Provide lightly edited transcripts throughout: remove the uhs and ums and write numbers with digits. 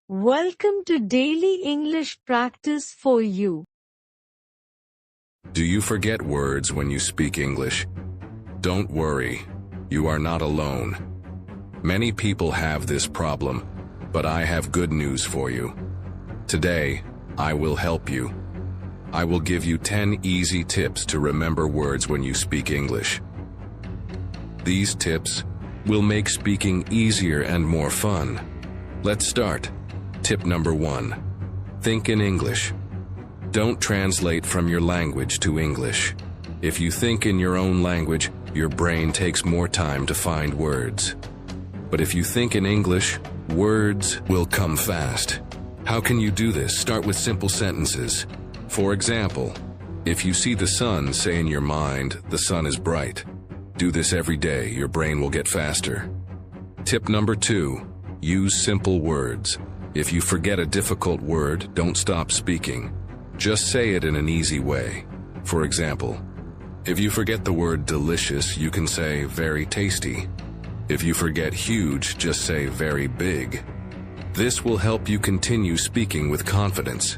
Welcome to Daily English Practice for You. Do you forget words when you speak English? Don't worry, you are not alone. Many people have this problem, but I have good news for you. Today, I will help you. I will give you 10 easy tips to remember words when you speak English. These tips will make speaking easier and more fun. Let's start. Tip number 1. Think in English. Don't translate from your language to English. If you think in your own language, your brain takes more time to find words. But if you think in English, words will come fast. How can you do this? Start with simple sentences. For example, if you see the sun, say in your mind, the sun is bright. Do this every day, your brain will get faster. Tip number 2. Use simple words. If you forget a difficult word, don't stop speaking. Just say it in an easy way. For example, if you forget the word delicious, you can say very tasty. If you forget huge, just say very big. This will help you continue speaking with confidence.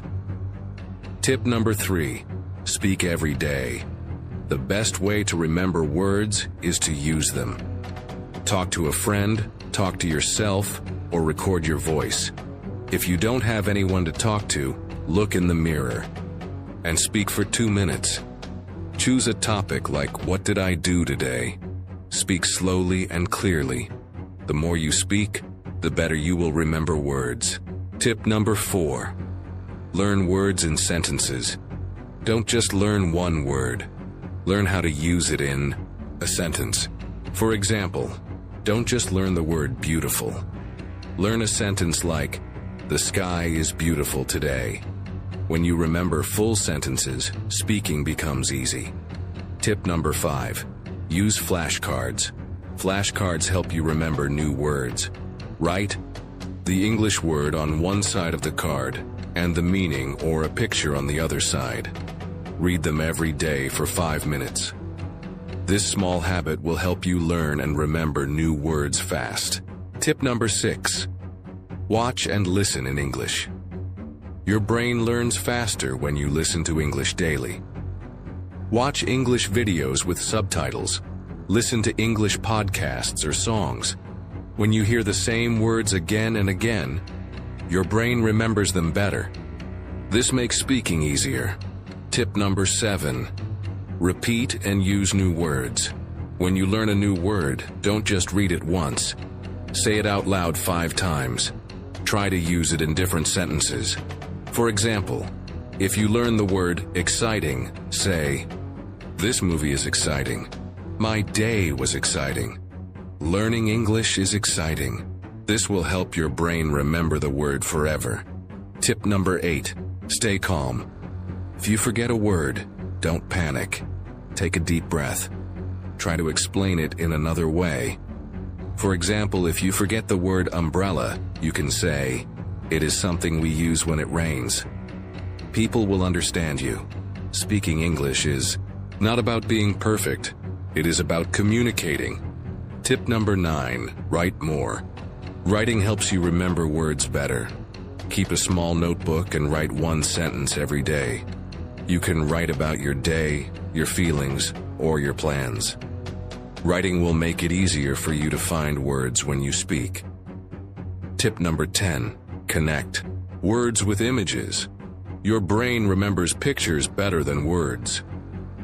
Tip number 3. Speak every day. The best way to remember words is to use them. Talk to a friend, talk to yourself, or record your voice. If you don't have anyone to talk to, look in the mirror and speak for 2 minutes. Choose a topic like, what did I do today? Speak slowly and clearly. The more you speak, the better you will remember words. Tip number 4. Learn words in sentences. Don't just learn one word. Learn how to use it in a sentence. For example, don't just learn the word beautiful. Learn a sentence like, the sky is beautiful today. When you remember full sentences, speaking becomes easy. Tip number 5. Use flashcards. Flashcards help you remember new words. Write the English word on one side of the card and the meaning or a picture on the other side. Read them every day for 5 minutes. This small habit will help you learn and remember new words fast. Tip number 6. Watch and listen in English. Your brain learns faster when you listen to English daily. Watch English videos with subtitles. Listen to English podcasts or songs. When you hear the same words again and again, your brain remembers them better. This makes speaking easier. Tip number 7. Repeat and use new words. When you learn a new word, don't just read it once. Say it out loud 5 times. Try to use it in different sentences. For example, if you learn the word exciting, say, this movie is exciting. My day was exciting. Learning English is exciting. This will help your brain remember the word forever. Tip number 8. Stay calm. If you forget a word, don't panic. Take a deep breath. Try to explain it in another way. For example, if you forget the word umbrella, you can say, it is something we use when it rains. People will understand you. Speaking English is not about being perfect. It is about communicating. Tip number 9. Write more. Writing helps you remember words better. Keep a small notebook and write 1 sentence every day. You can write about your day, your feelings, or your plans. Writing will make it easier for you to find words when you speak. Tip number 10. Connect words with images. Your brain remembers pictures better than words.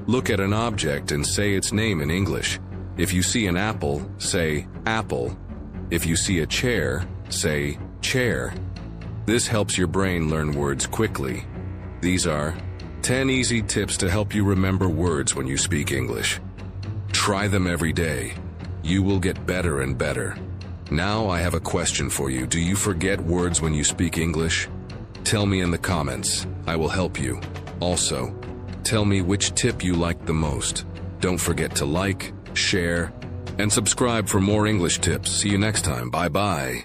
Look at an object and say its name in English. If you see an apple, say apple. If you see a chair, say chair. This helps your brain learn words quickly. These are 10 easy tips to help you remember words when you speak English. Try them every day. You will get better and better. Now I have a question for you. Do you forget words when you speak English? Tell me in the comments. I will help you. Also, tell me which tip you liked the most. Don't forget to like, share, and subscribe for more English tips. See you next time. Bye-bye.